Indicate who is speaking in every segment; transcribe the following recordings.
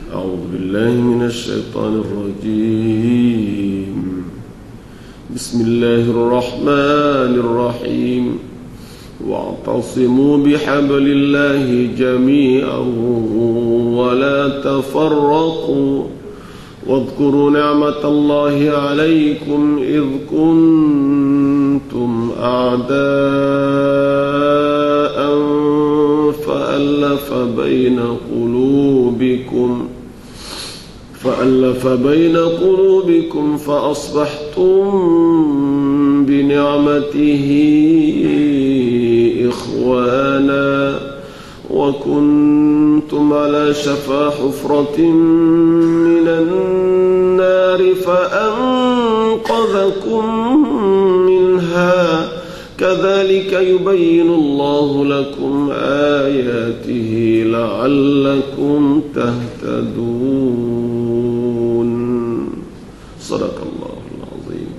Speaker 1: أعوذ بالله من الشيطان الرجيم. بسم الله الرحمن الرحيم. واعتصموا بحبل الله جميعا ولا تفرقوا واذكروا نعمة الله عليكم إذ كنتم أعداء فألف بين قلوبكم فأصبحتم بنعمته إخوانا وكنتم على شفا حفرة من النار فأنقذكم منها كذلك يبين الله لكم آياته لعلكم تهتدون. Sadaqallahul azim.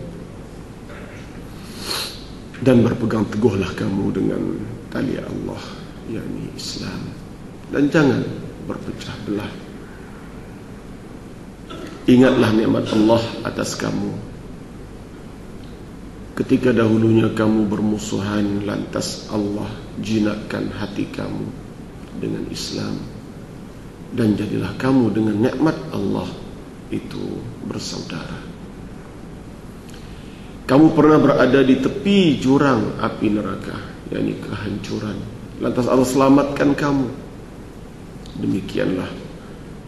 Speaker 1: Dan berpegang teguhlah kamu dengan tali Allah, yakni Islam, dan jangan berpecah belah. Ingatlah nikmat Allah atas kamu ketika dahulunya kamu bermusuhan, lantas Allah jinakkan hati kamu dengan Islam, dan jadilah kamu dengan nikmat Allah itu bersaudara. Kamu pernah berada di tepi jurang api neraka, yakni kehancuran, lantas Allah selamatkan kamu. Demikianlah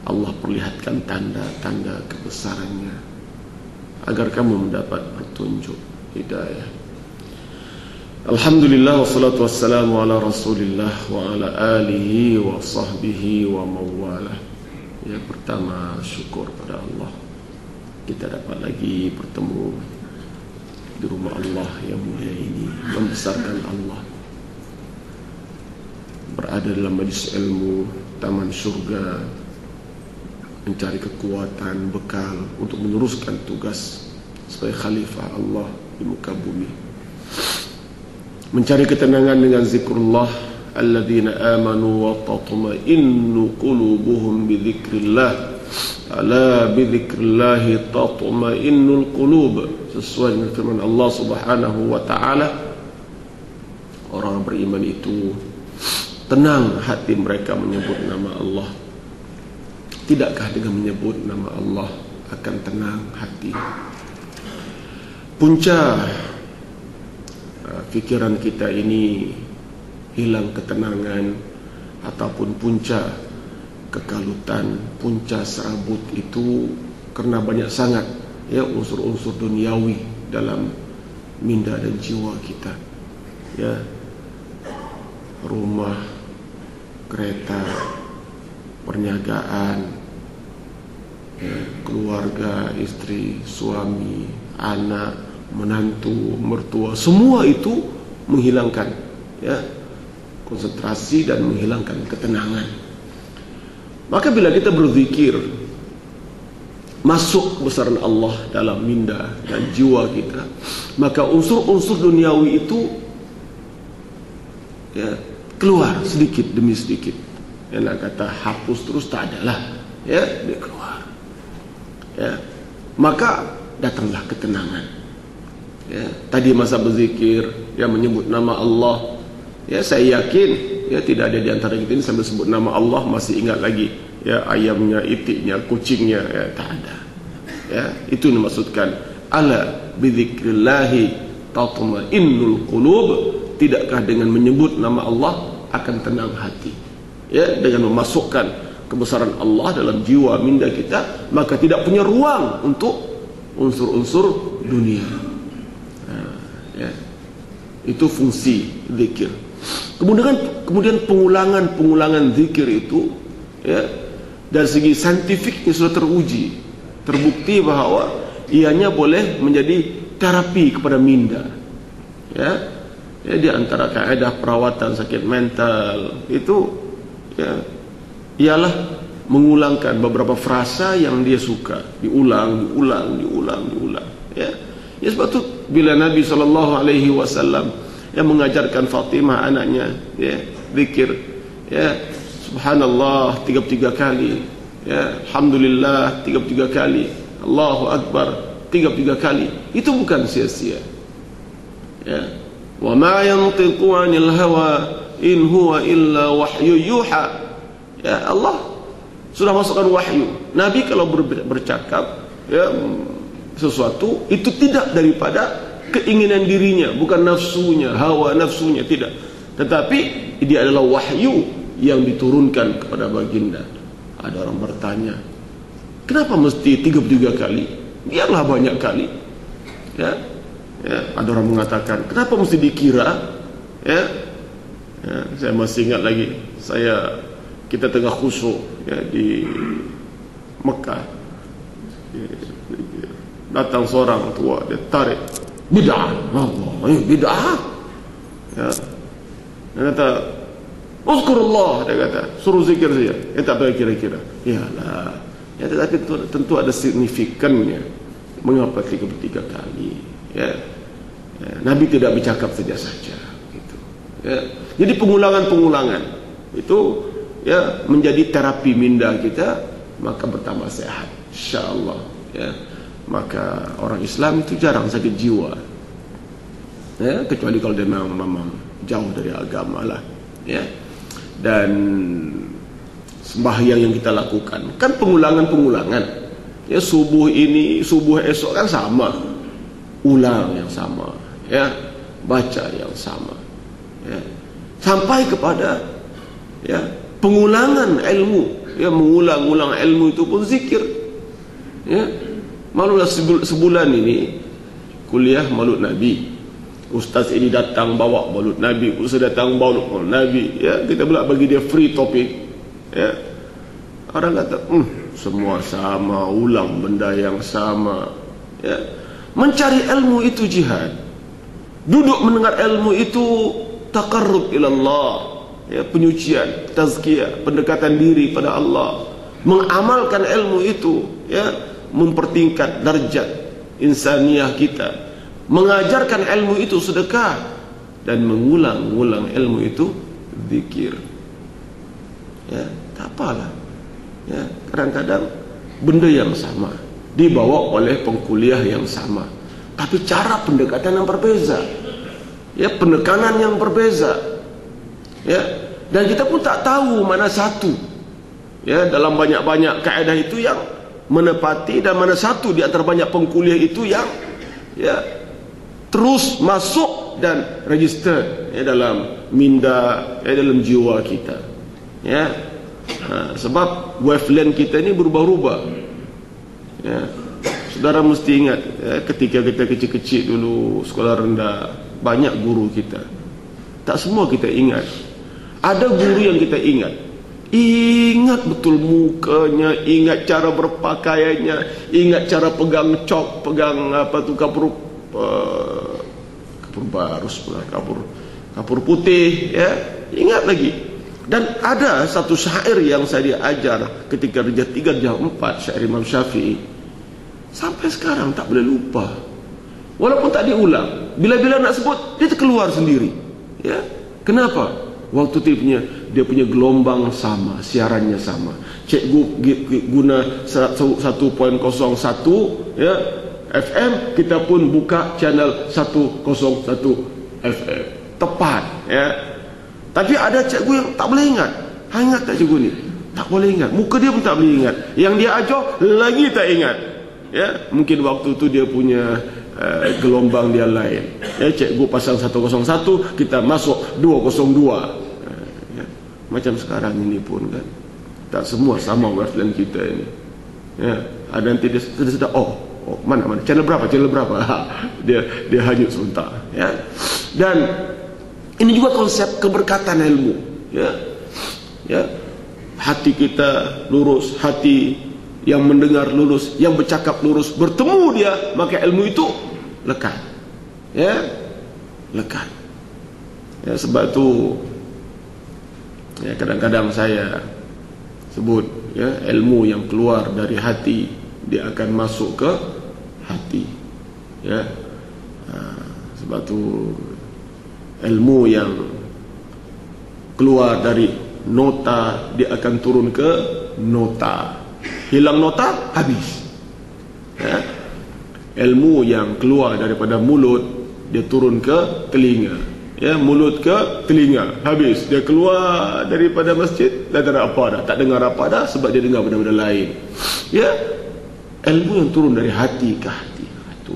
Speaker 1: Allah perlihatkan tanda-tanda kebesarannya agar kamu mendapat petunjuk hidayah. Alhamdulillah wassalatu wassalamu ala Rasulillah wa ala alihi wa sahbihi wa mawalah. Yang pertama, syukur pada Allah kita dapat lagi bertemu di rumah Allah yang mulia ini, membesarkan Allah, berada dalam majlis ilmu, taman surga, mencari kekuatan, bekal untuk meneruskan tugas sebagai khalifah Allah di muka bumi, mencari ketenangan dengan zikrullah. Alladzina amanu wa tatma'innu qulubuhum bidzikrillah. Ala bidzikrillah tatma'innul qulub. Sesuai dengan firman Allah Subhanahu wa taala, orang beriman itu tenang hati mereka menyebut nama Allah. Tidakkah dengan menyebut nama Allah akan tenang hati? Punca fikiran kita ini hilang ketenangan, ataupun punca kekalutan, punca serabut itu karena banyak sangat unsur-unsur duniawi dalam minda dan jiwa kita. Rumah, kereta, perniagaan, keluarga, istri, suami, anak, menantu, mertua, semua itu menghilangkan konsentrasi dan menghilangkan ketenangan. Maka bila kita berzikir, masuk kebesaran Allah dalam minda dan jiwa kita, maka unsur-unsur duniawi itu keluar sedikit demi sedikit. Yang kata hapus terus tak adalah, dia keluar. Maka datanglah ketenangan. Tadi masa berzikir, menyebut nama Allah, saya yakin tidak ada di antara kita ini sambil sebut nama Allah masih ingat lagi ayamnya, itiknya, kucingnya, tak ada. Itu dimaksudkan ala bidzikrillahi tatma'innul qulub. Tidakkah dengan menyebut nama Allah akan tenang hati? Dengan memasukkan kebesaran Allah dalam jiwa minda kita, maka tidak punya ruang untuk unsur-unsur dunia. Itu fungsi zikir. Kemudian pengulangan zikir itu dari segi saintifiknya sudah terbukti bahwa ianya boleh menjadi terapi kepada minda. Di antara kaedah perawatan sakit mental itu ialah mengulangkan beberapa frasa yang dia suka, diulang. Sebab itu bila Nabi SAW mengajarkan Fatimah anaknya zikir, subhanallah 33 kali, ya, alhamdulillah 33 kali, Allahu Akbar 33 kali, itu bukan sia-sia. Ya, wa ma yantiqu 'anil hawa in huwa illa wahyu yuha. Ya, Allah sudah masukkan wahyu. Nabi kalau bercakap ya sesuatu itu tidak daripada keinginan dirinya, bukan nafsunya, hawa nafsunya, tidak, tetapi dia adalah wahyu yang diturunkan kepada baginda. Ada orang bertanya, kenapa mesti 33 kali? Biarlah banyak kali. Ya, ya, ada orang mengatakan, kenapa mesti dikira? Ya, ya, saya masih ingat lagi, kita tengah khusyuk ya, di Mekah. Datang seorang tua, dia tarik, bid'ah. Allah, bid'ah. Ya. Dia kata, uzkurullah, dia kata, suruh zikir saja. Dia tak tahu kira-kira. Yalah. Ya, tetapi tentu ada signifikannya. Mengapa 33 kali? Ya. Ya. Nabi tidak bercakap saja-saja. Gitu. Ya. Jadi pengulangan-pengulangan itu ya menjadi terapi minda kita, maka bertambah sehat, insyaallah. Ya. Maka orang Islam itu jarang sakit jiwa, ya, kecuali kalau dia memang jauh dari agama lah, ya. Dan sembahyang yang kita lakukan kan pengulangan-pengulangan, ya, subuh ini, subuh esok kan sama, ulang yang sama, ya, baca yang sama, ya, sampai kepada ya pengulangan ilmu, ya, mengulang-ulang ilmu itu pun zikir, ya. Malulah sebulan ini kuliah Maulud Nabi. Ustaz ini datang bawa Maulud Nabi, ustaz datang bawa Maulud Nabi, ya, kita pula bagi dia free topik, ya. Orang kata, semua sama, ulang benda yang sama, ya. Mencari ilmu itu jihad. Duduk mendengar ilmu itu taqarrub ila Allah, ya, penyucian, tazkiyah, pendekatan diri pada Allah. Mengamalkan ilmu itu, ya, mempertingkat darjat insaniah kita. Mengajarkan ilmu itu sedekah, dan mengulang-ulang ilmu itu zikir. Ya, tak apalah. Ya, kadang-kadang benda yang sama dibawa oleh pengkuliah yang sama, tapi cara pendekatan yang berbeza. Ya, penekanan yang berbeza. Ya, dan kita pun tak tahu mana satu. Ya, dalam banyak-banyak kaedah itu yang menepati, dan mana satu di antara banyak pengkuliah itu yang ya terus masuk dan register ya dalam minda, ya, dalam jiwa kita, ya. Sebab wavelength kita ini berubah-ubah, ya. Saudara mesti ingat, ya, ketika kita kecil-kecil dulu sekolah rendah, banyak guru kita, tak semua kita ingat. Ada guru yang kita ingat betul mukanya, ingat cara berpakaiannya, ingat cara pegang cok, pegang apa tu, kapur barus pula, kapur putih, ya, ingat lagi. Dan ada satu syair yang saya diajar ketika darjah 3, darjah 4, syair Imam Syafi'i, sampai sekarang tak boleh lupa. Walaupun tak diulang, bila-bila nak sebut dia terkeluar sendiri, ya. Kenapa? Waktu dia punya gelombang sama, siarannya sama. Cikgu guna 1.01 ya FM, kita pun buka channel 101 FM. Tepat, ya. Tapi ada cikgu yang tak boleh ingat. Ingat tak cikgu ni? Tak boleh ingat. Muka dia pun tak boleh ingat. Yang dia ajar lagi tak ingat. Ya, mungkin waktu tu dia punya gelombang dia lain. Ya, cikgu pasang 101, kita masuk 202. Ya, macam sekarang ini pun kan, tak semua sama wavelength kita ini. Ya, ada nanti dia sudah mana channel berapa dia hanyut sebentar. Ya, dan ini juga konsep keberkatan ilmu. Ya, ya, hati kita lurus, hati yang mendengar lurus, yang bercakap lurus, bertemu dia, maka ilmu itu lekat. Ya, lekat. Ya, sebab itu ya kadang-kadang saya sebut, ya, ilmu yang keluar dari hati dia akan masuk ke hati. Ya, sebab itu ilmu yang keluar dari nota dia akan turun ke nota. hilang nota, habis. Ya. Ilmu yang keluar daripada mulut, dia turun ke telinga. Ya, mulut ke telinga, habis. Dia keluar daripada masjid, dah tak ada apa dah, tak dengar apa dah, sebab dia dengar benda-benda lain. Ya, ilmu yang turun dari hati ke hati itu.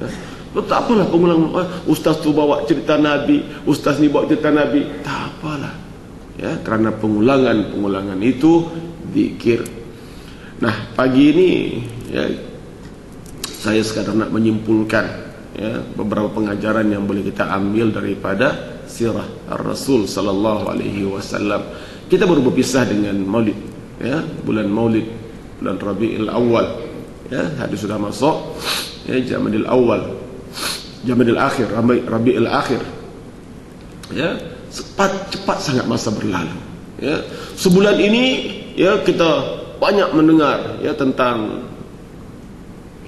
Speaker 1: Ya. Tak apalah pengulang, ustaz tu bawa cerita Nabi, ustaz ni bawa cerita Nabi, tak apalah. Ya, kerana pengulangan itu zikir. Nah, pagi ini ya, saya sekadar nak menyimpulkan ya, beberapa pengajaran yang boleh kita ambil daripada sirah Ar-Rasul sallallahu alaihi wasallam. Kita baru berpisah dengan Maulid, ya, bulan Maulid, bulan Rabiul Awal. Ya, hadis sudah masuk ya, Jamadil Awal, Jamadil Akhir, Rabiul Akhir. Ya, cepat sangat masa berlalu. Ya, sebulan ini ya kita banyak mendengar ya tentang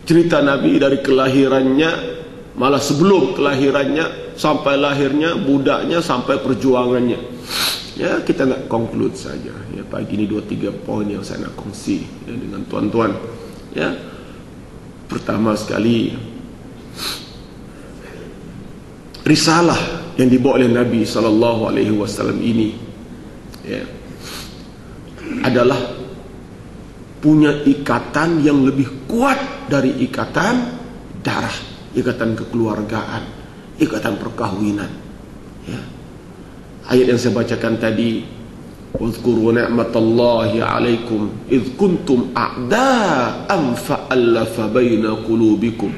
Speaker 1: cerita Nabi dari kelahirannya, malah sebelum kelahirannya sampai lahirnya, budaknya sampai perjuangannya. Ya, kita nak conclude saja. Ya, pagi ini 2-3 poin yang saya nak kongsi ya, dengan tuan-tuan. Ya, pertama sekali, risalah yang dibawa oleh Nabi SAW ini ya, adalah punya ikatan yang lebih kuat dari ikatan darah, ikatan kekeluargaan, ikatan perkahwinan. Ya. Ayat yang saya bacakan tadi, "Wazkuru ni'matallahi 'alaikum idz kuntum a'da'an fa'alafa baina qulubikum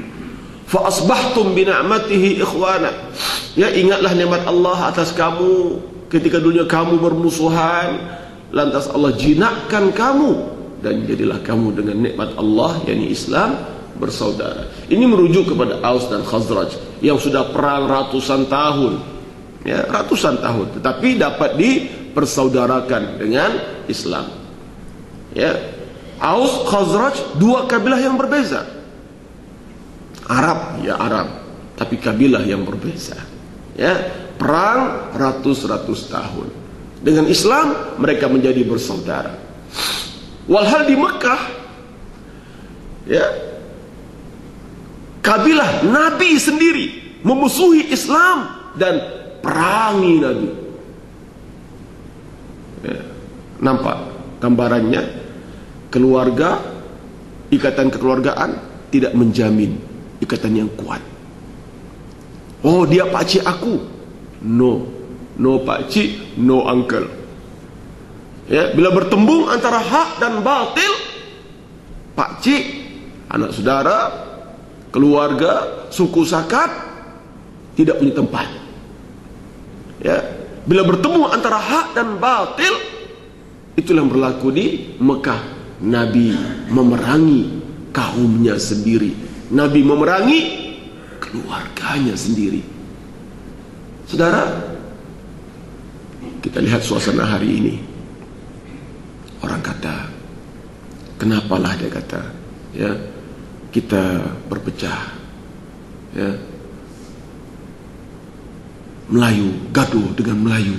Speaker 1: fa asbahtum bi ni'matihi ikhwana." Ya, ingatlah nikmat Allah atas kamu ketika dulunya kamu bermusuhan, lantas Allah jinakkan kamu dan jadilah kamu dengan nikmat Allah, yakni Islam, bersaudara. Ini merujuk kepada Aus dan Khazraj yang sudah perang ratusan tahun. Ya, ratusan tahun, tetapi dapat dipersaudarakan dengan Islam. Ya. Aus, Khazraj, dua kabilah yang berbeza. Arab, ya Arab, tapi kabilah yang berbeza. Ya, perang ratus tahun. Dengan Islam mereka menjadi bersaudara. Walhal di Mekah ya, kabilah Nabi sendiri memusuhi Islam dan perangi Nabi. Ya, nampak gambarannya, keluarga, ikatan kekeluargaan tidak menjamin ikatan yang kuat. Oh, dia pakcik aku. No pakcik, no uncle. Ya, bila bertembung antara hak dan batil, pakcik, anak saudara, keluarga, suku sakat tidak punya tempat. Ya, bila bertemu antara hak dan batil, itulah yang berlaku di Mekah. Nabi memerangi kaumnya sendiri, Nabi memerangi keluarganya sendiri. Saudara, kita lihat suasana hari ini. Orang kata, kenapalah, dia kata, ya, kita berpecah, ya, Melayu gaduh dengan Melayu.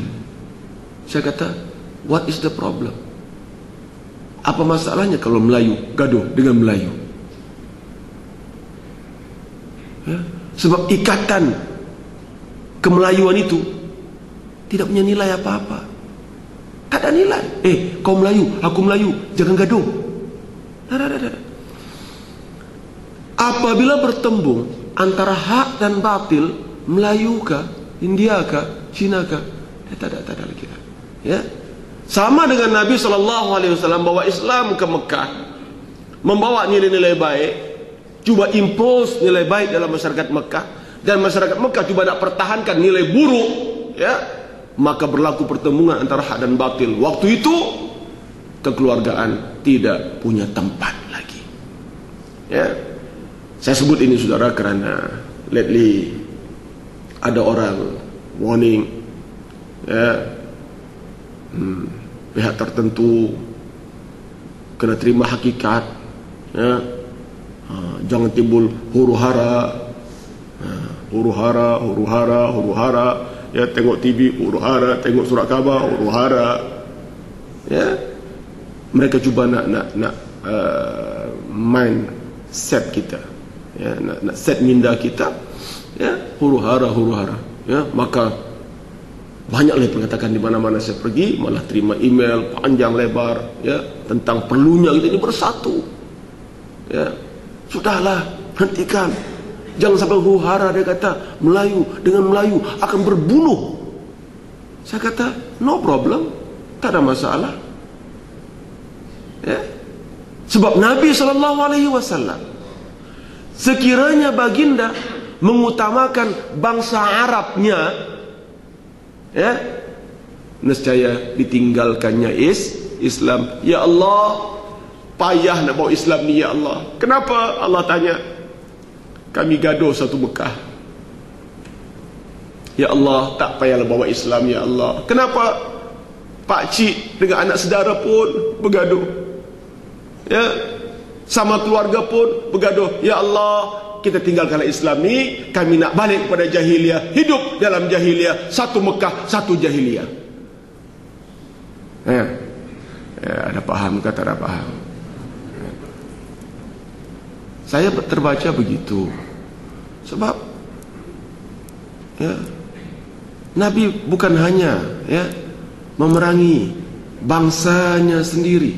Speaker 1: Saya kata, what is the problem? Apa masalahnya kalau Melayu gaduh dengan Melayu? Ya, sebab ikatan kemelayuan itu tidak punya nilai apa-apa. Tak ada nilai. Kau Melayu, aku Melayu, jangan gaduh. Apabila bertembung antara hak dan batil, Melayu kah, India kah, Cina kah, tak ada lagi. Ya, sama dengan Nabi SAW bawa Islam ke Mekah, membawa nilai-nilai baik, cuba impose nilai baik dalam masyarakat Mekah, dan masyarakat Mekah cuba nak pertahankan nilai buruk. Ya, maka berlaku pertemuan antara hak dan batil. Waktu itu kekeluargaan tidak punya tempat lagi. Ya, saya sebut ini saudara kerana lately ada orang warning, ya, pihak tertentu kena terima hakikat. Ya, jangan timbul huru-hara, huru-hara. Ya, tengok TV huru-hara, tengok surat khabar huru-hara. Ya, mereka cuba nak mindset kita, ya, nak set minda kita, ya, huru-hara, ya, maka banyaklah perkataan di mana-mana saya pergi, malah terima email panjang lebar, ya, tentang perlunya kita ini bersatu. Ya, sudahlah, hentikan. Jangan sampai huru-hara. Dia kata Melayu dengan Melayu akan berbunuh. Saya kata no problem, tak ada masalah. Ya. Sebab Nabi SAW, sekiranya baginda mengutamakan bangsa Arabnya, ya, nescaya ditinggalkannya Islam. Ya Allah, payah nak bawa Islam ni, ya Allah. Kenapa? Allah tanya, kami gaduh satu Mekah. Ya Allah, tak payahlah bawa Islam, ya Allah. Kenapa? Pak cik dengan anak saudara pun bergaduh, ya, sama keluarga pun bergaduh. Ya Allah, kita tinggalkanlah Islam ni, kami nak balik kepada jahiliyah, hidup dalam jahiliyah, satu Mekah, satu jahiliyah. Ya, ada faham ke tak ada faham? Saya terbaca begitu. Sebab, ya, Nabi bukan hanya, ya, memerangi bangsanya sendiri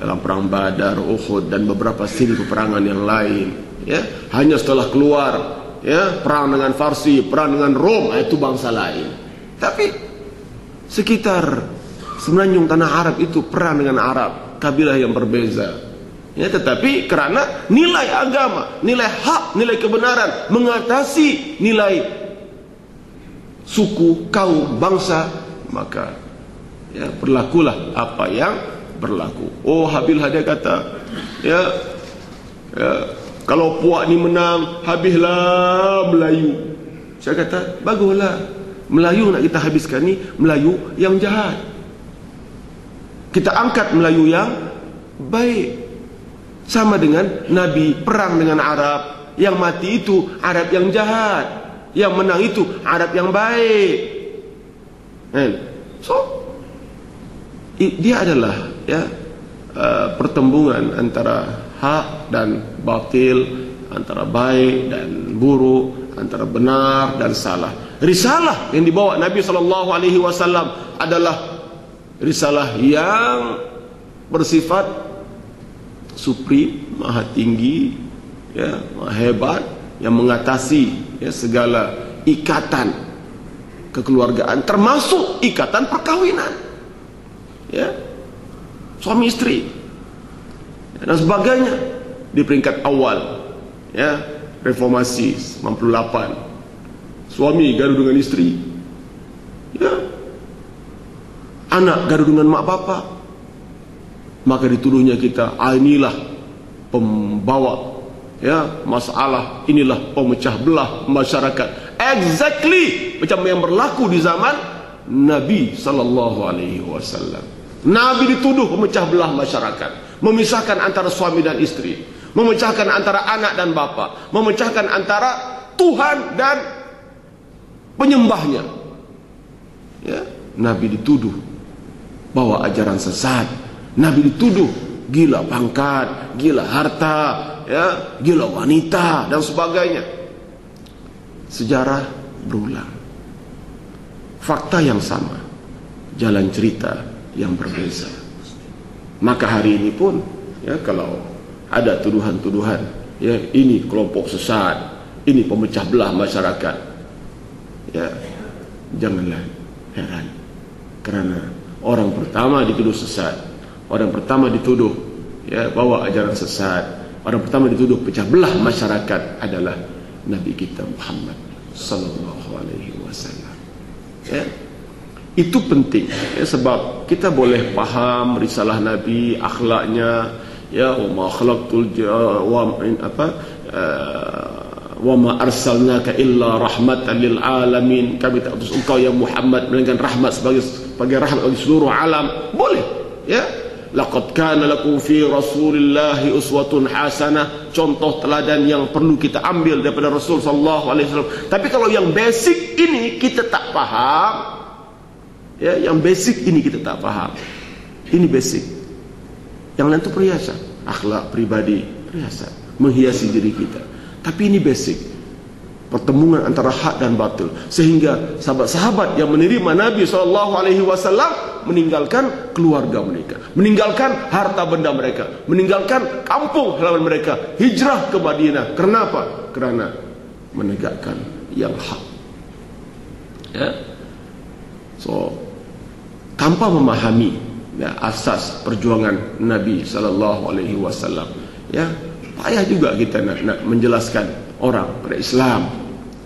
Speaker 1: dalam perang Badar, Uhud dan beberapa siri peperangan yang lain, ya, hanya setelah keluar, ya, perang dengan Farsi, perang dengan Rom, itu bangsa lain. Tapi sekitar semenanjung tanah Arab itu perang dengan Arab, kabilah yang berbeza. Ya, tetapi kerana nilai agama, nilai hak, nilai kebenaran mengatasi nilai suku, kaum, bangsa, maka, ya, berlakulah apa yang berlaku. Oh, Habillah dia kata, ya, kalau puak ni menang, habislah Melayu. Saya kata, baguslah, Melayu nak kita habiskan ni Melayu yang jahat. Kita angkat Melayu yang baik. Sama dengan Nabi perang dengan Arab, yang mati itu Arab yang jahat, yang menang itu Arab yang baik. So dia adalah, ya, pertembungan antara hak dan batil, antara baik dan buruk, antara benar dan salah. Risalah yang dibawa Nabi SAW adalah risalah yang bersifat supreme, maha tinggi, ya, maha hebat, yang mengatasi, ya, segala ikatan kekeluargaan, termasuk ikatan perkawinan, ya, suami istri dan sebagainya. Di peringkat awal, ya, reformasi 98, suami gaduh dengan istri, ya, anak gaduh dengan mak bapak, maka dituduhnya kita, inilah pembawa, ya, masalah, inilah pemecah belah masyarakat. Exactly macam yang berlaku di zaman Nabi SAW. Nabi dituduh pemecah belah masyarakat, memisahkan antara suami dan istri, memecahkan antara anak dan bapa, memecahkan antara Tuhan dan penyembahnya. Ya, Nabi dituduh bawa ajaran sesat. Nabi dituduh gila pangkat, gila harta, ya, gila wanita dan sebagainya. Sejarah berulang, fakta yang sama, jalan cerita yang berbeza. Maka hari ini pun, ya, kalau ada tuduhan-tuduhan, ya, ini kelompok sesat, ini pemecah belah masyarakat, ya, janganlah heran, karena orang pertama dituduh sesat, orang pertama dituduh, ya, bawa ajaran sesat, orang pertama dituduh pecah belah masyarakat adalah Nabi kita Muhammad sallallahu alaihi wasallam. Ya, itu penting, ya, sebab kita boleh faham risalah Nabi, akhlaknya, ya, wa ma khalaqtul wa ma arsalnaka illa rahmatan lil alamin, kami tak utus engkau ya Muhammad melainkan rahmat sebagai rahmat bagi seluruh alam. Boleh, ya, laqad kana lakum fi rasulillahi uswatun hasanah, contoh teladan yang perlu kita ambil daripada Rasul sallallahu alaihi wasallam. Tapi kalau yang basic ini kita tak faham, ya, yang basic ini kita tak faham, ini basic, yang lain itu perhiasan. akhlak pribadi, perhiasan menghiasi diri kita. Tapi ini basic, pertemuan antara hak dan batil, sehingga sahabat-sahabat yang menerima Nabi SAW meninggalkan keluarga mereka, meninggalkan harta benda mereka, meninggalkan kampung halaman mereka, hijrah ke Madinah. Kenapa? Kerana menegakkan yang hak. Ya. So, tanpa memahami asas perjuangan Nabi SAW, ya, payah juga kita nak menjelaskan orang pada Islam,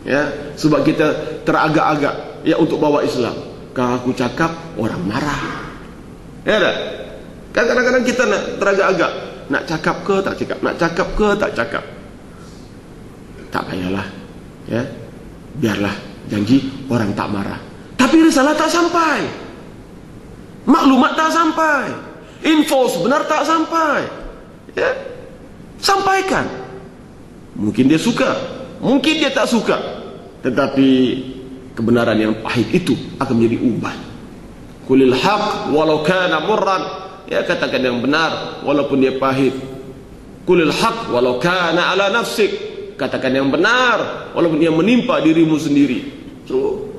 Speaker 1: ya, sebab kita teragak-agak ya untuk bawa Islam. Kalau aku cakap orang marah, ya tak? Kan kadang-kadang kita nak teragak-agak, nak cakap ke tak cakap, nak cakap ke tak cakap. Tak payahlah, ya, biarlah, janji orang tak marah. Tapi risalah tak sampai, maklumat tak sampai, info sebenar tak sampai, ya, sampaikan. Mungkin dia suka, mungkin dia tak suka, tetapi kebenaran yang pahit itu akan menjadi ubat. Qulil haq walau kana murran, ya, katakan yang benar walaupun dia pahit. Qulil haq walau kana ala nafsik, katakan yang benar walaupun dia menimpa dirimu sendiri. So,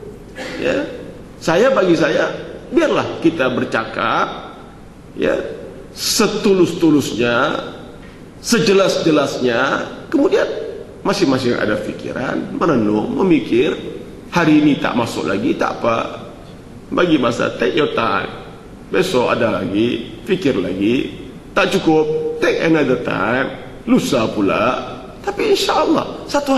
Speaker 1: ya, bagi saya biarlah kita bercakap, ya, setulus-tulusnya, sejelas-jelasnya. Kemudian masing-masing ada fikiran, merenung, memikir. Hari ini tak masuk lagi, tak apa, bagi masa, take your time. Besok ada lagi, fikir lagi. Tak cukup, take another time. Lusa pula. Tapi insyaAllah satu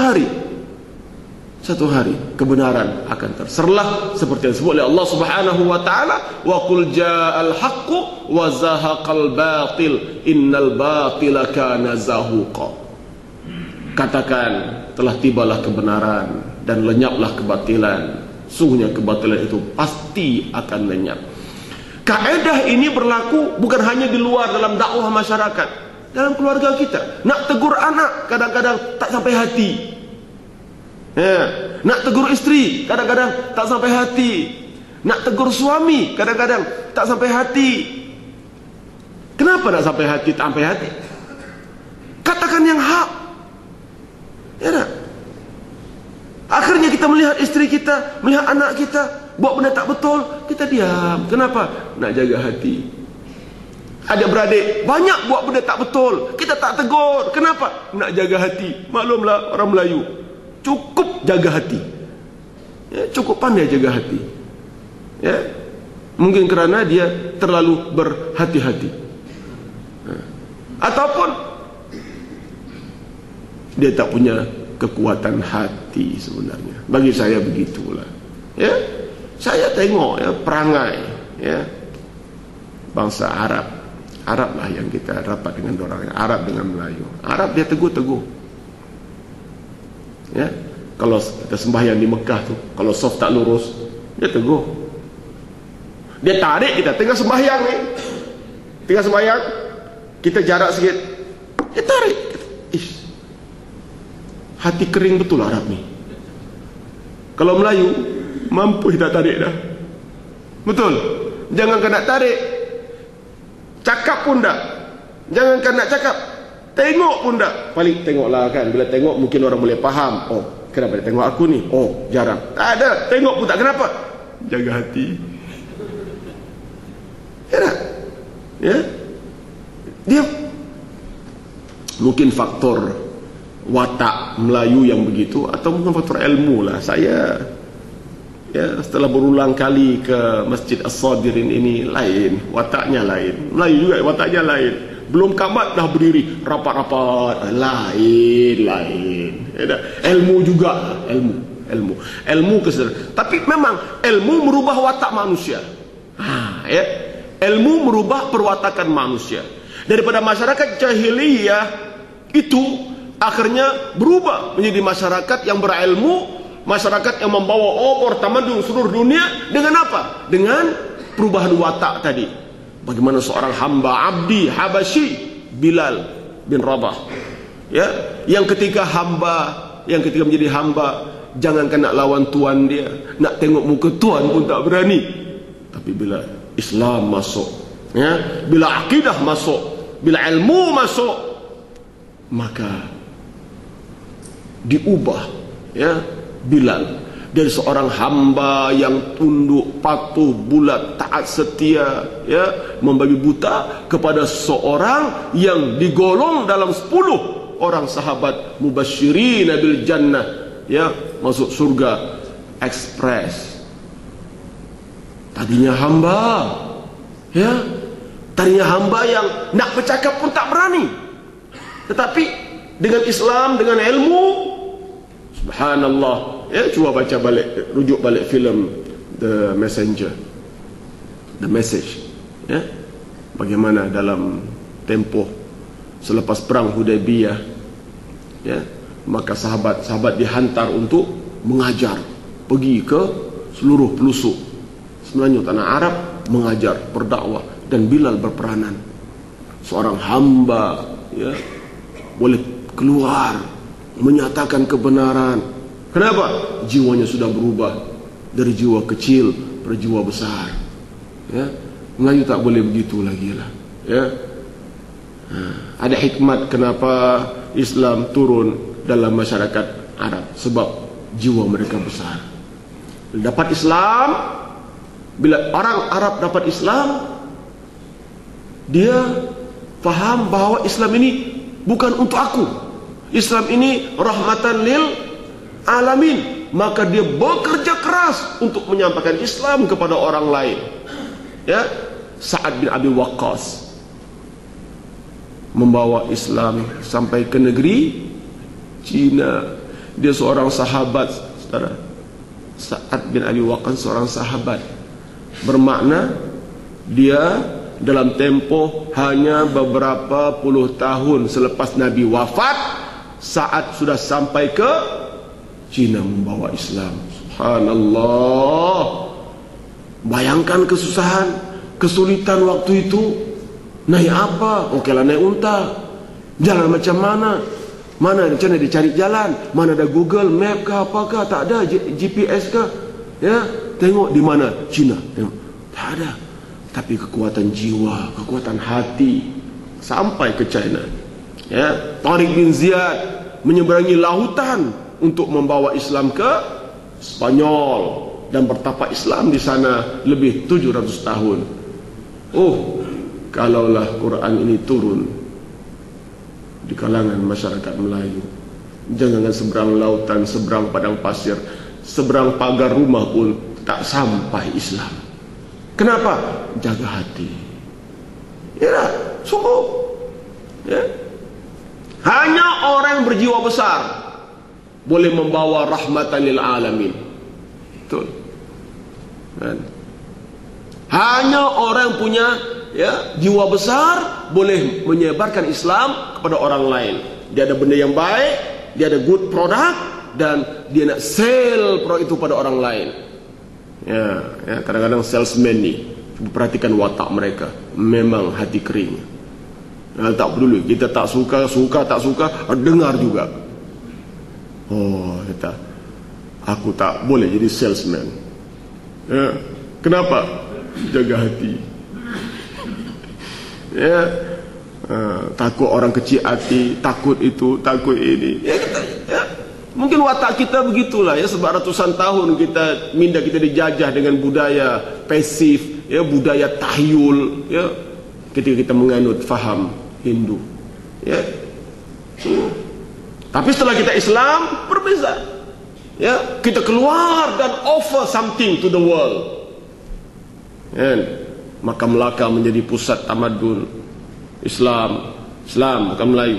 Speaker 1: hari kebenaran akan terserlah, seperti yang disebut oleh Allah Subhanahu wa taala, wa qul ja'al haqqu wa zahaqal batil innal batila kana zahuqa. Katakan, telah tibalah kebenaran dan lenyaplah kebatilan. Sungguhnya kebatilan itu pasti akan lenyap. Kaedah ini berlaku bukan hanya di luar dalam dakwah masyarakat, dalam keluarga kita. Nak tegur anak kadang-kadang tak sampai hati, ya. Nak tegur isteri kadang-kadang tak sampai hati. Nak tegur suami kadang-kadang tak sampai hati. Kenapa tak sampai hati? Tak sampai hati, katakan yang hak, ya tak? Akhirnya kita melihat isteri kita, melihat anak kita buat benda tak betul, kita diam. Kenapa? Nak jaga hati. Adik-beradik banyak buat benda tak betul, kita tak tegur. Kenapa? Nak jaga hati. Maklumlah orang Melayu, cukup jaga hati, ya, cukup pandai jaga hati, ya. Mungkin kerana dia terlalu berhati-hati, ataupun dia tak punya kekuatan hati sebenarnya. Bagi saya begitulah, ya. Saya tengok, ya, perangai, ya, bangsa Arab lah yang kita rapat dengan orang Arab dengan Melayu. Arab dia teguh-teguh, ya. Kalau kita sembahyang di Mekah tu, kalau saf tak lurus, dia teguh, dia tarik kita tengah sembahyang ni, tengah sembahyang kita jarak sikit, dia tarik. Hati kering betul Arab ni. Kalau Melayu mampu kita tarik dah, betul. Jangankan nak tarik, cakap pun tak. Jangankan nak cakap, tengok pun tak. Paling tengoklah kan, bila tengok mungkin orang boleh faham. Oh, kenapa dia tengok aku ni? Oh, jarang. Tak ada, tengok pun tak. Kenapa? Jaga hati, ya tak? Ya, dia mungkin faktor watak Melayu yang begitu, atau mungkin faktor ilmu lah. Saya, ya, setelah berulang kali ke Masjid As-Sadirin ini, lain, wataknya lain. Melayu juga wataknya lain. Belum kamat dah berdiri rapat-rapat, lain, ya, ilmu juga, ilmu kesadaran. Tapi memang ilmu merubah watak manusia, ya. Ilmu merubah perwatakan manusia. Daripada masyarakat jahiliyah itu akhirnya berubah menjadi masyarakat yang berilmu, masyarakat yang membawa obor tamadun seluruh dunia. Dengan apa? Dengan perubahan watak tadi. Bagaimana seorang hamba abdi Habasyi Bilal bin Rabah, ya, yang ketika menjadi hamba, jangankan nak lawan tuan dia, nak tengok muka tuan pun tak berani. Tapi bila Islam masuk, ya, bila akidah masuk, bila ilmu masuk, maka diubah, ya, Bilal dari seorang hamba yang tunduk, patuh, bulat, taat, setia, ya, membabi buta, kepada seorang yang digolong dalam 10 orang sahabat mubasyirin bil jannah, ya, masuk surga ekspres. Tadinya hamba, ya, tadinya hamba yang nak bercakap pun tak berani, tetapi dengan Islam, dengan ilmu, subhanallah, ya, cuba baca balik, rujuk balik filem The Messenger, The Message, ya, bagaimana dalam tempoh selepas perang Hudaybiyah, ya, maka sahabat-sahabat dihantar untuk mengajar, pergi ke seluruh pelosok semenanjung tanah Arab, mengajar, berdakwah, dan Bilal berperanan. Seorang hamba, ya, boleh keluar menyatakan kebenaran. Kenapa? Jiwanya sudah berubah dari jiwa kecil pada jiwa besar, ya. Melayu tak boleh begitu lagi lah, ya. Ada hikmat kenapa Islam turun dalam masyarakat Arab, sebab jiwa mereka besar. Dapat Islam, bila orang Arab dapat Islam, dia faham bahawa Islam ini bukan untuk aku, Islam ini rahmatan lil alamin, maka dia bekerja keras untuk menyampaikan Islam kepada orang lain, ya. Sa'ad bin Abi Waqqas membawa Islam sampai ke negeri Cina. Dia seorang sahabat, saudara. Sa'ad bin Abi Waqqas seorang sahabat, bermakna dia dalam tempoh hanya beberapa puluh tahun selepas Nabi wafat, Sa'ad sudah sampai ke Cina membawa Islam. Subhanallah. Bayangkan kesusahan, kesulitan waktu itu. Naik apa? Okeylah naik unta. Jalan macam mana? Mana macam mana dia cari jalan? Mana ada Google Map ke apakah? Tak ada GPS ke? Ya, tengok di mana? Cina. Tengok. Tak ada. Tapi kekuatan jiwa, kekuatan hati sampai ke China. Ya, Tariq bin Ziyad menyeberangi lautan untuk membawa Islam ke Spanyol dan bertapak Islam di sana lebih 700 tahun. Oh, kalaulah Quran ini turun di kalangan masyarakat Melayu, jangan seberang lautan, seberang padang pasir, seberang pagar rumah pun tak sampai Islam. Kenapa? Jaga hati. Ya, sungguh. Ya. Hanya orang yang berjiwa besar boleh membawa rahmatan lil alamin. Betul. Kan? Hanya orang yang punya, ya, jiwa besar boleh menyebarkan Islam kepada orang lain. Dia ada benda yang baik, dia ada good product, dan dia nak sell produk itu pada orang lain. Ya, ya, kadang-kadang salesman ni, cuba perhatikan watak mereka, memang hati kering. Tak peduli, kita tak suka, tak suka, dengar juga. Oh, kata, aku tak boleh jadi salesman. Ya, kenapa? Jaga hati. Ya, takut orang kecil hati, takut itu, takut ini. Ya, kita, ya, mungkin watak kita begitulah, ya, sebab ratusan tahun kita minda kita dijajah dengan budaya pasif, ya, budaya tahyul, ya, ketika kita menganut faham Hindu, ya. Tapi setelah kita Islam berbeza, ya, kita keluar dan offer something to the world, ya. Maka Melaka menjadi pusat tamadun Islam bukan Melayu,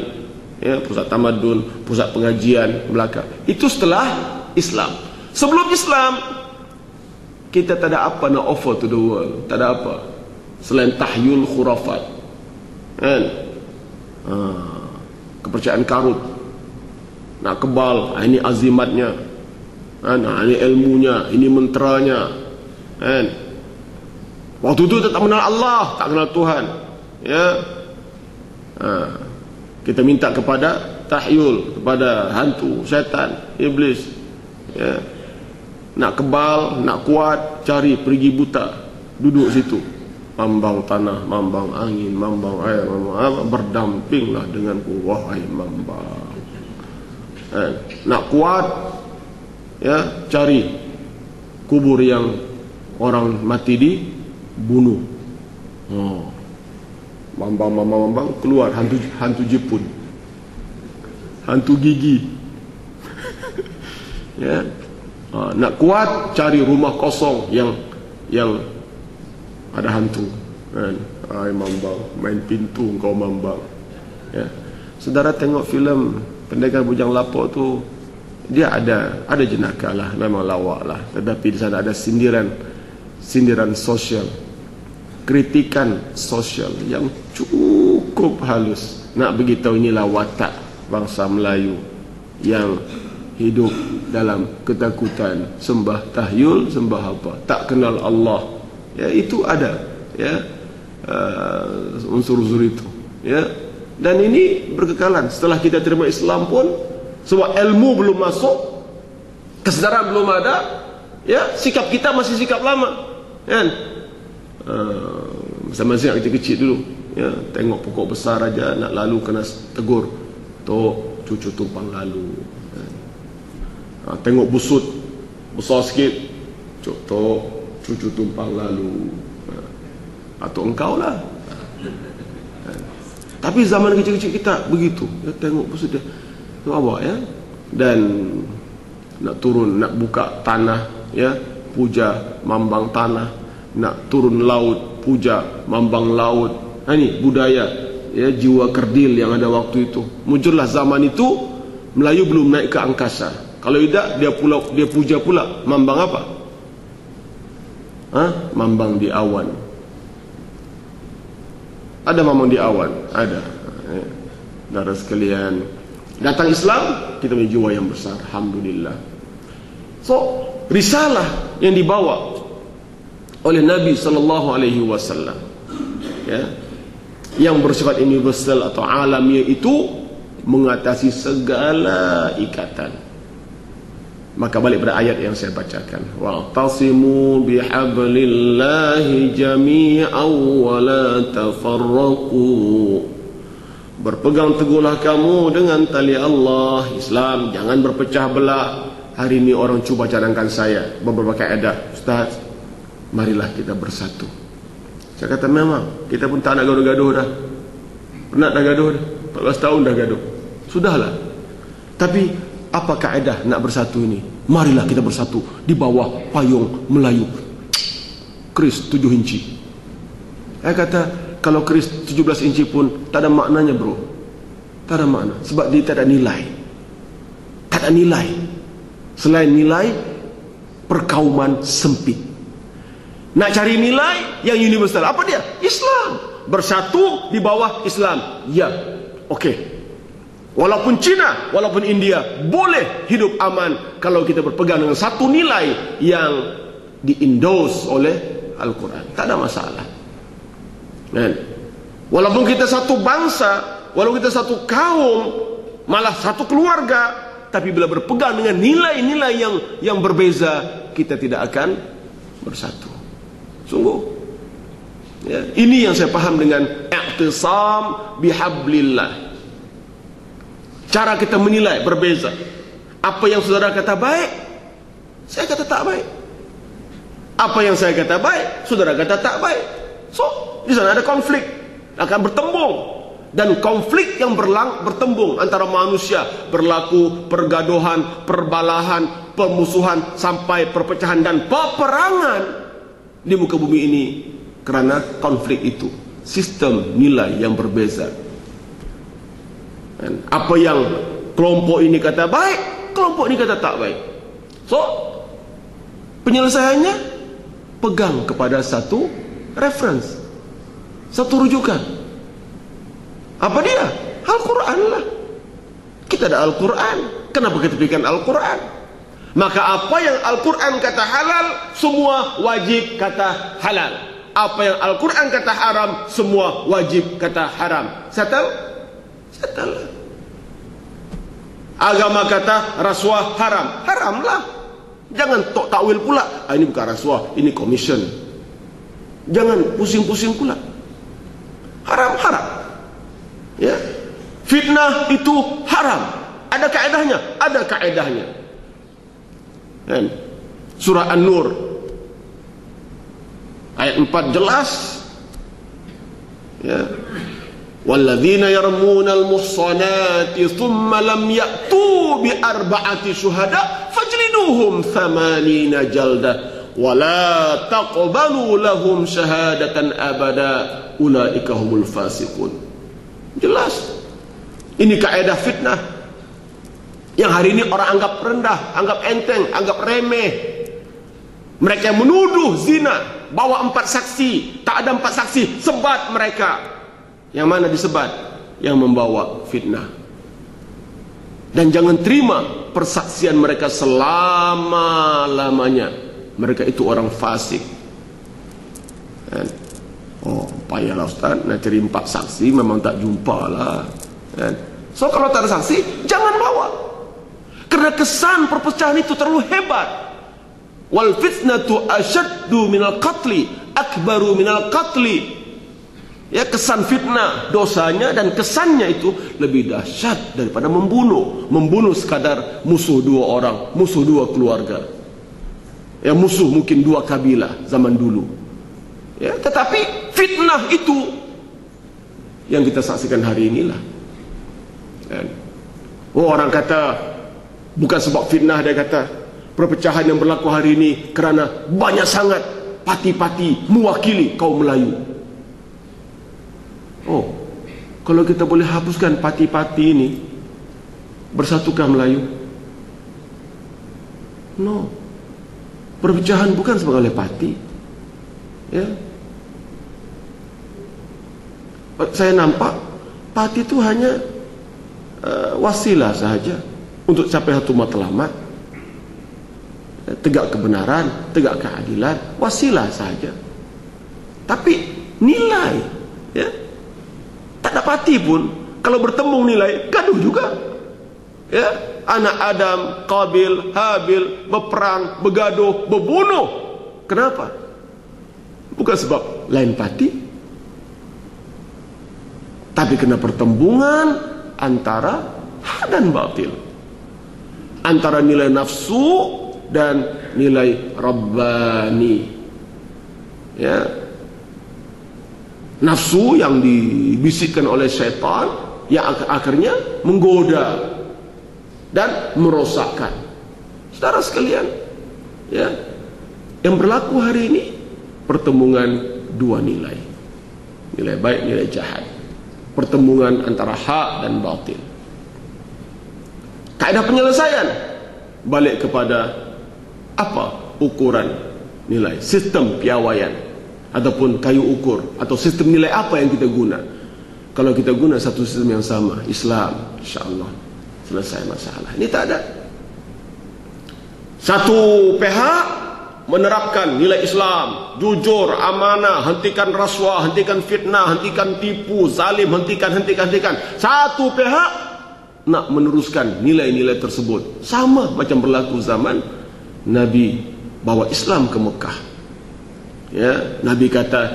Speaker 1: ya, pusat tamadun, pusat pengajian Melaka. Itu setelah Islam. Sebelum Islam kita tak ada apa nak offer to the world, tak ada apa selain tahyul khurafat, kan? Kepercayaan karut, nak kebal, ini azimatnya, ini ilmunya, ini menteranya, kan? Waktu itu tak mengenal Allah, tak kenal Tuhan, ya. Kita minta kepada tahyul, kepada hantu, syaitan, iblis, ya. Nak kebal, nak kuat, cari perigi buta, duduk situ, mambang tanah, mambang angin, mambang air, mambang apa, berdampinglah denganku wahai mambang. Nak kuat, ya, cari kubur yang orang mati dibunuh. Mambang keluar hantu Jepun, hantu gigi. Ya, nak kuat, cari rumah kosong yang ada hantu. Hai mambang, main pintu kau mambang. Ya, saudara tengok filem Pendekar Bujang Lapuk tu, dia ada jenaka lah, memang lawak lah, tetapi di sana ada sindiran sosial, kritikan sosial yang cukup halus. Nak beritahu inilah watak bangsa Melayu yang hidup dalam ketakutan, sembah tahyul, sembah apa, tak kenal Allah. Ya, itu ada, ya, unsur-unsur itu, ya. Dan ini berkekalan setelah kita terima Islam pun, sebab ilmu belum masuk, kesedaran belum ada, ya, sikap kita masih sikap lama, kan? Masing-masing kecil-kecil dulu, ya, tengok pokok besar aja nak lalu kena tegur, tok cucu tumpang lalu. Tengok busut besar sikit, tok cucu tumpang lalu, atau engkau lah. Tapi zaman kecil-kecil kita begitu, ya, tengok busut dia tu awak, ya, dan nak turun, nak buka tanah, ya, puja mambang tanah, nak turun laut, puja mambang laut. Ini budaya, ya, jiwa kerdil yang ada waktu itu. Muncullah zaman itu, Melayu belum naik ke angkasa. Kalau tidak, dia puja pula mambang apa? Mambang di awan. Ada mambang di awan, ada. Saudara sekalian, datang Islam, kita punya jiwa yang besar, alhamdulillah. So, risalah yang dibawa oleh Nabi SAW, ya, yang bersifat universal atau alamiah itu mengatasi segala ikatan. Maka balik pada ayat yang saya bacakan, wa'tasimu bihablillahi jami'an wa la tafarraqu. Berpegang teguhlah kamu dengan tali Allah, Islam, jangan berpecah belah. Hari ini orang cuba cadangkan saya beberapa kaedah, Ustaz, marilah kita bersatu. Saya kata memang, kita pun tak nak gaduh-gaduh dah. Pernah dah gaduh dah, 14 tahun dah gaduh. Sudahlah. Tapi apa kaedah nak bersatu ini? Marilah kita bersatu di bawah payung Melayu, keris 7 inci. Saya kata, kalau keris 17 inci pun tak ada maknanya, bro. Tak ada makna, sebab dia tak ada nilai. Tak ada nilai selain nilai perkauman sempit. Nak cari nilai yang universal, apa dia? Islam. Bersatu di bawah Islam. Ya, okey. Walaupun Cina, walaupun India boleh hidup aman kalau kita berpegang dengan satu nilai yang di-endorse oleh Al-Quran. Tak ada masalah. Walaupun kita satu bangsa, walaupun kita satu kaum, malah satu keluarga, tapi bila berpegang dengan nilai-nilai yang berbeza, kita tidak akan bersatu. Sungguh, ya, ini yang saya paham dengan i'tisam bihablillah. Cara kita menilai berbeza. Apa yang saudara kata baik, saya kata tak baik. Apa yang saya kata baik, saudara kata tak baik. So, di sana ada konflik, akan bertembung. Dan konflik yang bertembung antara manusia, berlaku pergaduhan, perbalahan, permusuhan, sampai perpecahan dan peperangan di muka bumi ini karena konflik itu, sistem nilai yang berbeza. Apa yang kelompok ini kata baik, kelompok ini kata tak baik. So, penyelesaiannya pegang kepada satu reference, satu rujukan. Apa dia? Al-Quran lah. Kita ada Al-Quran. Kenapa kita pilihkan Al-Quran? Maka apa yang Al-Quran kata halal, semua wajib kata halal. Apa yang Al-Quran kata haram, semua wajib kata haram. Settle? Settle. Agama kata rasuah haram, haramlah. Jangan tok takwil pula, ini bukan rasuah, ini commission. Jangan pusing-pusing pula. Haram. Ya. Fitnah itu haram. Ada kaedahnya, ada kaedahnya. Kan? Surah An-Nur ayat 4 jelas. Ya. Walladzina yarmunal muhsanati thumma lam ya'tu bi arba'ati syuhada fajliduhum 80 jaldah wa la taqbalu lahum syahadatan abada ulaika humul fasiqun. Jelas. Ini kaedah fitnah yang hari ini orang anggap rendah, anggap enteng, anggap remeh. Mereka yang menuduh zina, bawa 4 saksi, tak ada 4 saksi, sebat mereka. Yang mana disebat? Yang membawa fitnah. Dan jangan terima persaksian mereka selama-lamanya. Mereka itu orang fasik. Kan? Oh, payahlah Ustaz, nak cari 4 saksi memang tak jumpa lah. Kan? So kalau tak ada saksi, jangan bawa. Karena kesan perpecahan itu terlalu hebat. Wal fitnatu asyaddu minal qatli, akbaru minal qatli. Ya, kesan fitnah, dosanya dan kesannya itu lebih dahsyat daripada membunuh. Membunuh sekadar musuh 2 orang, musuh 2 keluarga. Ya, musuh mungkin 2 kabilah zaman dulu. Ya, tetapi fitnah itu yang kita saksikan hari inilah. Dan, oh, orang kata bukan sebab fitnah, dia kata perpecahan yang berlaku hari ini kerana banyak sangat parti-parti mewakili kaum Melayu. Oh, kalau kita boleh hapuskan parti-parti ini, bersatukah Melayu? No. Perpecahan bukan sebab oleh parti. Ya. Saya nampak parti itu hanya wasilah sahaja untuk capai satu matlamat. Tegak kebenaran, tegak keadilan, wasilah sahaja. Tapi nilai, ya, tak ada parti pun kalau bertembung nilai gaduh juga. Ya, anak Adam, Qabil, Habil berperang, bergaduh, berbunuh. Kenapa? Bukan sebab lain parti, tapi kena pertembungan antara hak dan batil, antara nilai nafsu dan nilai Rabbani. Ya, nafsu yang dibisikkan oleh syaitan yang akhirnya menggoda dan merosakkan. Saudara sekalian, ya, yang berlaku hari ini pertembungan 2 nilai. Nilai baik, nilai jahat. Pertembungan antara hak dan batil. Kaedah penyelesaian balik kepada apa ukuran nilai, sistem piawaian ataupun kayu ukur atau sistem nilai apa yang kita guna. Kalau kita guna satu sistem yang sama, Islam, insya-Allah selesai masalah. Ini tak ada. Satu pihak menerapkan nilai Islam, jujur, amanah, hentikan rasuah, hentikan fitnah, hentikan tipu, zalim, hentikan. Satu pihak nak meneruskan nilai-nilai tersebut. Sama macam berlaku zaman Nabi bawa Islam ke Mekah. Ya, Nabi kata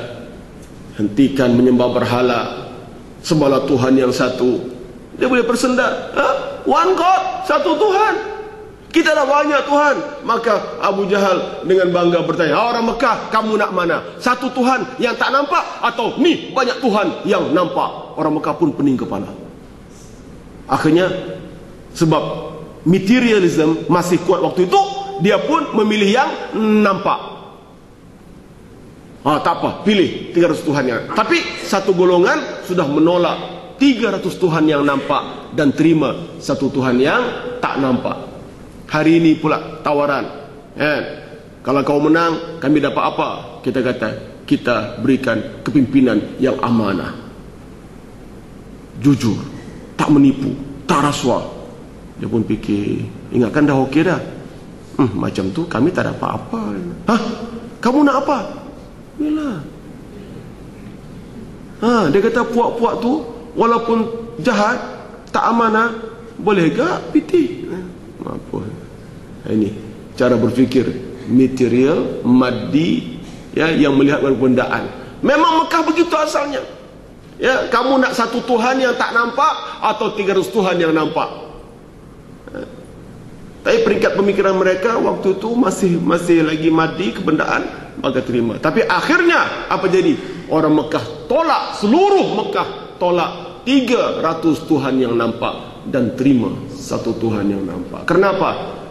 Speaker 1: hentikan menyembah berhala, sembahlah Tuhan yang satu. Dia boleh bersenda, one God, satu Tuhan. Kita dah banyak Tuhan. Maka Abu Jahal dengan bangga bertanya, orang Mekah, kamu nak mana? Satu Tuhan yang tak nampak atau ni banyak Tuhan yang nampak? Orang Mekah pun pening kepala. Akhirnya sebab materialism masih kuat waktu itu, dia pun memilih yang nampak. Tak apa, pilih 300 Tuhan yang. Tapi satu golongan sudah menolak 300 Tuhan yang nampak dan terima satu Tuhan yang tak nampak. Hari ini pula tawaran, kalau kau menang, kami dapat apa? Kita kata, kita berikan kepimpinan yang amanah, jujur, tak menipu, tak rasuah. Dia pun fikir, ingatkan dah okey dah. Macam tu kami tak ada apa-apa. Kamu nak apa? Yalah. Dia kata puak-puak tu walaupun jahat, tak amanah, boleh gak piti? Apa? Ini cara berfikir material, maddi, ya, yang melihat bendaan. Memang Mekah begitu asalnya. Ya, kamu nak satu Tuhan yang tak nampak atau 300 Tuhan yang nampak? Tapi peringkat pemikiran mereka waktu itu masih lagi mati kebendaan, maka terima. Tapi akhirnya apa jadi? Orang Mekah tolak, seluruh Mekah tolak 300 Tuhan yang nampak dan terima satu Tuhan yang nampak. Kenapa?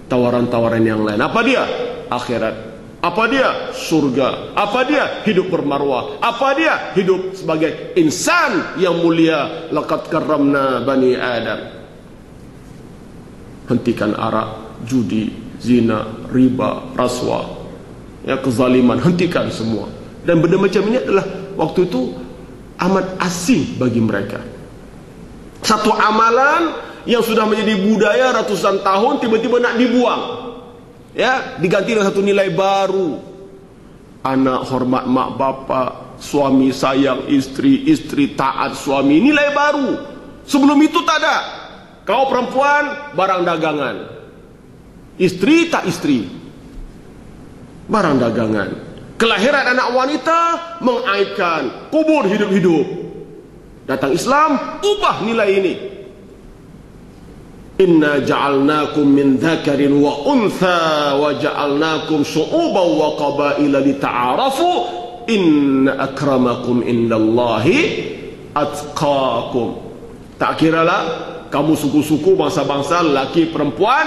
Speaker 1: Tawaran-tawaran yang lain. Apa dia? Akhirat. Apa dia? Surga. Apa dia? Hidup bermarwah. Apa dia? Hidup sebagai insan yang mulia. Laqad karramna bani Adam. Hentikan arak, judi, zina, riba, rasuah, ya, kezaliman, hentikan semua. Dan benda macam ini adalah waktu itu amat asing bagi mereka. Satu amalan yang sudah menjadi budaya ratusan tahun tiba-tiba nak dibuang, ya, diganti dengan satu nilai baru. Anak hormat mak bapak, suami sayang istri, istri taat suami, nilai baru. Sebelum itu tak ada. Kau perempuan, barang dagangan. Istri tak istri, barang dagangan. Kelahiran anak wanita mengaibkan, kubur hidup-hidup. Datang Islam, ubah nilai ini. Inna ja'alnakum min dzakarin wa untha wa ja'alnakum syu'uban wa qabaila lita'arafu inna akramakum indallahi atqakum. Tak kiralah kamu suku-suku, bangsa-bangsa, lelaki, perempuan,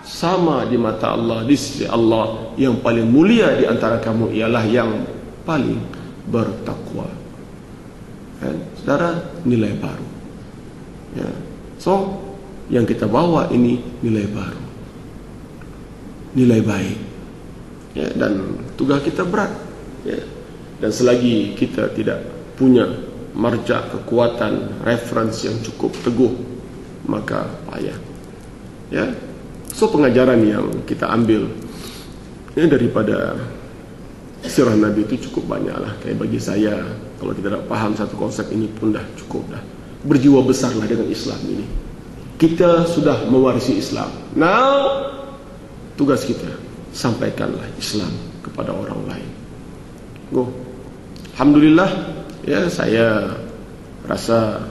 Speaker 1: sama di mata Allah, di sisi Allah. Yang paling mulia di antara kamu ialah yang paling bertakwa. Saudara, nilai baru, ya. So, yang kita bawa ini nilai baru, nilai baik, ya, dan tugas kita berat, ya. Dan selagi kita tidak punya marja, kekuatan, reference yang cukup teguh, maka payah, ya. So pengajaran yang kita ambil ini daripada sirah Nabi itu cukup banyak lah. Kayak bagi saya, kalau kita tak faham satu konsep ini pun dah cukup dah. Berjiwa besarlah dengan Islam ini. Kita sudah mewarisi Islam. Now tugas kita, sampaikanlah Islam kepada orang lain. Go. Alhamdulillah, ya, saya rasa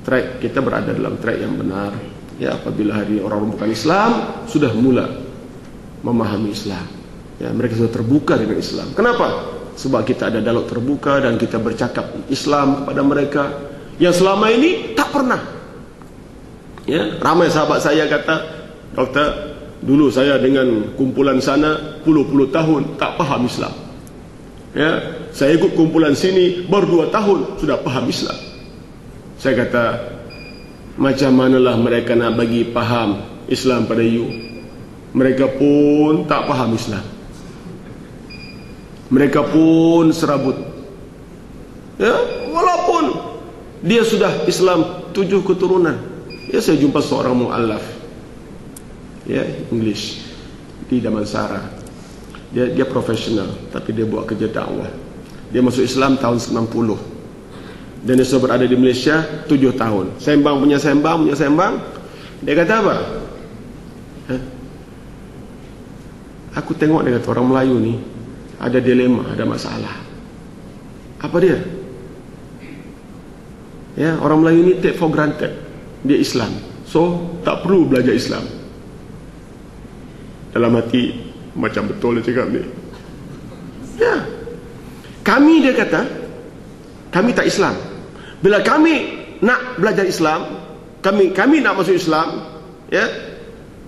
Speaker 1: track kita berada dalam track yang benar, ya. Apabila hari orang bukan Islam sudah mula memahami Islam, ya, mereka sudah terbuka dengan Islam. Kenapa? Sebab kita ada dialog terbuka dan kita bercakap Islam kepada mereka yang selama ini tak pernah, ya. Ramai sahabat saya kata, doktor, dulu saya dengan kumpulan sana puluh-puluh tahun tak faham Islam, ya. Saya ikut kumpulan sini baru 2 tahun sudah faham Islam. Saya kata, macam manalah mereka nak bagi faham Islam pada you? Mereka pun tak faham Islam. Mereka pun serabut, ya, walaupun dia sudah Islam 7 keturunan. Ya, saya jumpa seorang mu'allaf, ya, English di Damansara. Dia profesional, tapi dia buat kerja dakwah. Dia masuk Islam tahun 90. Dan dia sudah berada di Malaysia 7 tahun. Sembang punya sembang. Dia kata apa? Aku tengok, dia kata, orang Melayu ni ada dilema, ada masalah. Apa dia? Ya, orang Melayu ni take for granted dia Islam, so tak perlu belajar Islam. Dalam hati, macam betul dia cakap ni. Ya, kami, dia kata, kami tak Islam. Bila kami nak belajar Islam, kami nak masuk Islam, ya,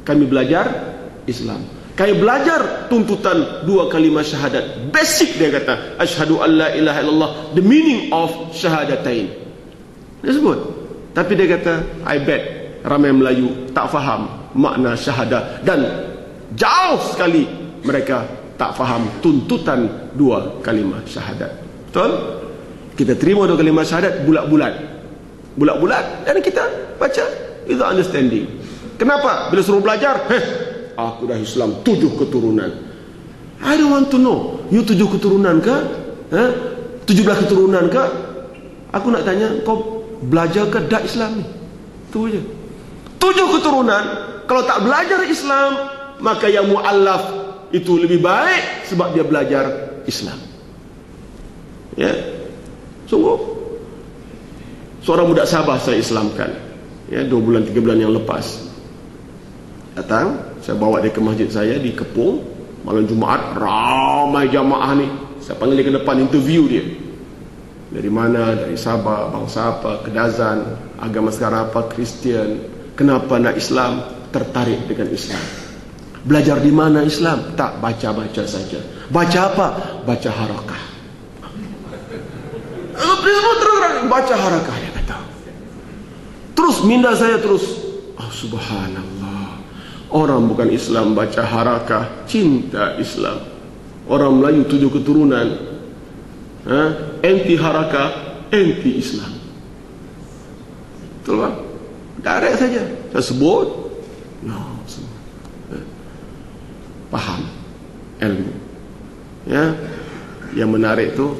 Speaker 1: kami belajar Islam. Kami belajar tuntutan 2 kalimah syahadat. Basic, dia kata, asyhadu an la ilaha illallah, the meaning of syahadatain. Dia sebut. Tapi dia kata, I bet ramai Melayu tak faham makna syahadah, dan jauh sekali mereka tak faham tuntutan 2 kalimah syahadat. Betul? Kita terima 2 kalimah syahadat bulat-bulat, dan kita baca without understanding. Kenapa? Bila suruh belajar, aku dah Islam 7 keturunan. I don't want to know, you 7 keturunan ke? 17 keturunan ke? Aku nak tanya, kau belajar ke dak Islam ni? Itu je. 7 keturunan. Kalau tak belajar Islam, maka yang mu'allaf itu lebih baik sebab dia belajar Islam. Ya, sungguh seorang budak Sabah saya Islamkan, ya, 2 bulan 3 bulan yang lepas. Datang, saya bawa dia ke masjid saya di Kepung, malam Jumaat, ramai jamaah ni. Saya panggil dia ke depan, interview dia. Dari mana? Dari Sabah, bangsa apa, Kedazan, agama sekarang apa, Kristian, kenapa nak Islam, tertarik dengan Islam. Belajar di mana Islam? Tak, baca-baca saja. Baca apa? Baca harakah. Baca harakah, dia kata. Terus minda saya terus, subhanallah, orang bukan Islam baca harakah, cinta Islam. Orang Melayu 7 keturunan, anti harakah, anti Islam. Betul bang? Direct saja saya sebut, paham ilmu. Ya, yang menarik tu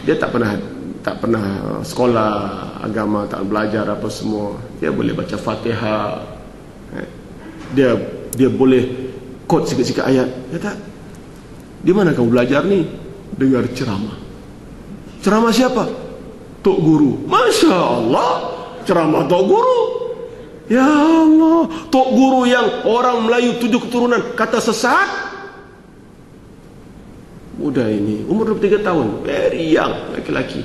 Speaker 1: dia tak pernah sekolah agama, tak belajar apa semua. Dia boleh baca Fatihah, dia boleh quote sikit-sikit ayat. Ya tak? Di mana kamu belajar ni? Dengar ceramah. Ceramah siapa? Tok Guru. Masya Allah, ceramah Tok Guru. Ya Allah, Tok Guru yang orang Melayu 7 keturunan kata sesat. Muda ini, umur 23 tahun, very young, laki-laki.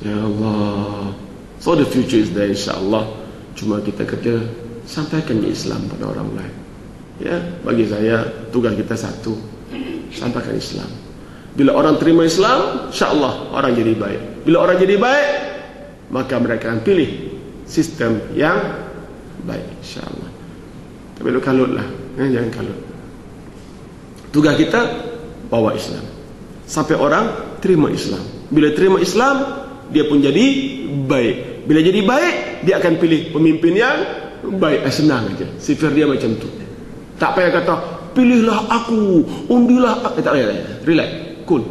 Speaker 1: Ya Allah. So the future is there, insyaAllah. Cuma kita kata sampaikan Islam pada orang lain. Ya, bagi saya tugas kita satu, sampaikan Islam. Bila orang terima Islam, insyaAllah orang jadi baik. Bila orang jadi baik, maka mereka akan pilih sistem yang baik, insyaAllah. Tapi lu kalutlah, jangan kalut. Tugas kita bawa Islam sampai orang terima Islam. Bila terima Islam, dia pun jadi baik. Bila jadi baik, dia akan pilih pemimpin yang baik. Senang aja, sifir dia macam tu. Tak payah kata pilihlah aku, undilah aku. Tak payah, relax, cool.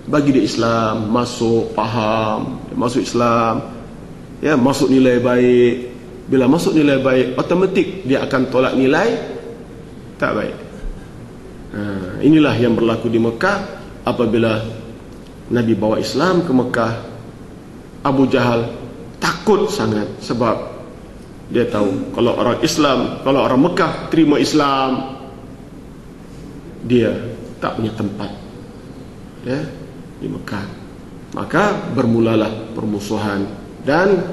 Speaker 1: Bagi dia Islam, masuk, faham, masuk Islam, ya, masuk nilai baik. Bila masuk nilai baik, automatik dia akan tolak nilai tak baik. Inilah yang berlaku di Mekah. Apabila Nabi bawa Islam ke Mekah, Abu Jahal takut sangat, sebab dia tahu kalau orang Islam, kalau orang Mekah terima Islam, dia tak punya tempat, ya, di Mekah. Maka bermulalah permusuhan dan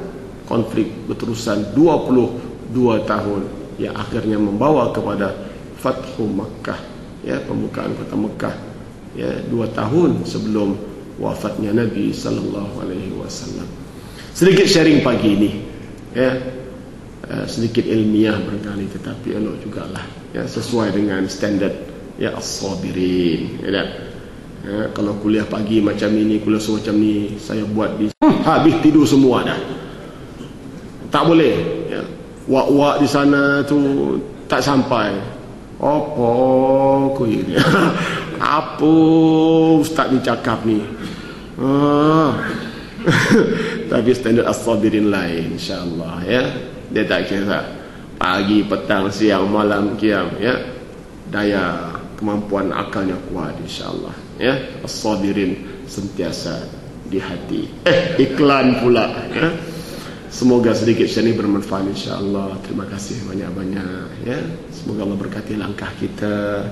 Speaker 1: konflik berterusan 22 tahun yang akhirnya membawa kepada Fathu Makkah, ya, pembukaan kota Mekah, ya, 2 tahun sebelum wafatnya Nabi sallallahu alaihi wasallam. Sedikit sharing pagi ini, ya, sedikit ilmiah barangkali, tetapi elok jugalah, ya, sesuai dengan standard, ya, as-sabirin, ya, kalau kuliah pagi macam ini, kuliah sore macam ni, saya buat di habis tidur semua dah. Tak boleh, ya. Wak-wak di sana tu tak sampai. Apa kau ini? Apa ustaz ni cakap ni? Tapi standard as-sabirin lain, insyaAllah, ya. Dia tak kira pagi, petang, siang, malam, qiyam, ya. Daya kemampuan akalnya kuat, insyaAllah, ya. As-sabirin sentiasa di hati. Iklan pula, ya. Semoga sedikit ini bermanfaat, insyaAllah. Terima kasih banyak-banyak, ya. Semoga Allah berkati langkah kita,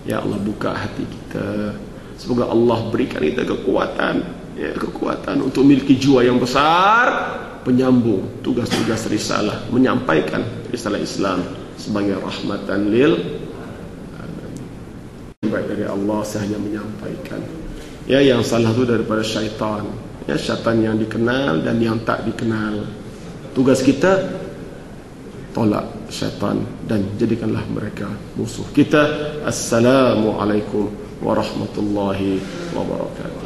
Speaker 1: ya. Allah buka hati kita. Semoga Allah berikan kita kekuatan, ya, kekuatan untuk memiliki jiwa yang besar, penyambung tugas-tugas risalah, menyampaikan risalah Islam sebagai rahmatan lil alamin. Baik dari Allah, saya hanya menyampaikan, ya, yang salah itu daripada syaitan, ya, syaitan yang dikenal dan yang tak dikenal. Tugas kita tolak syaitan dan jadikanlah mereka musuh kita. Assalamualaikum warahmatullahi wabarakatuh.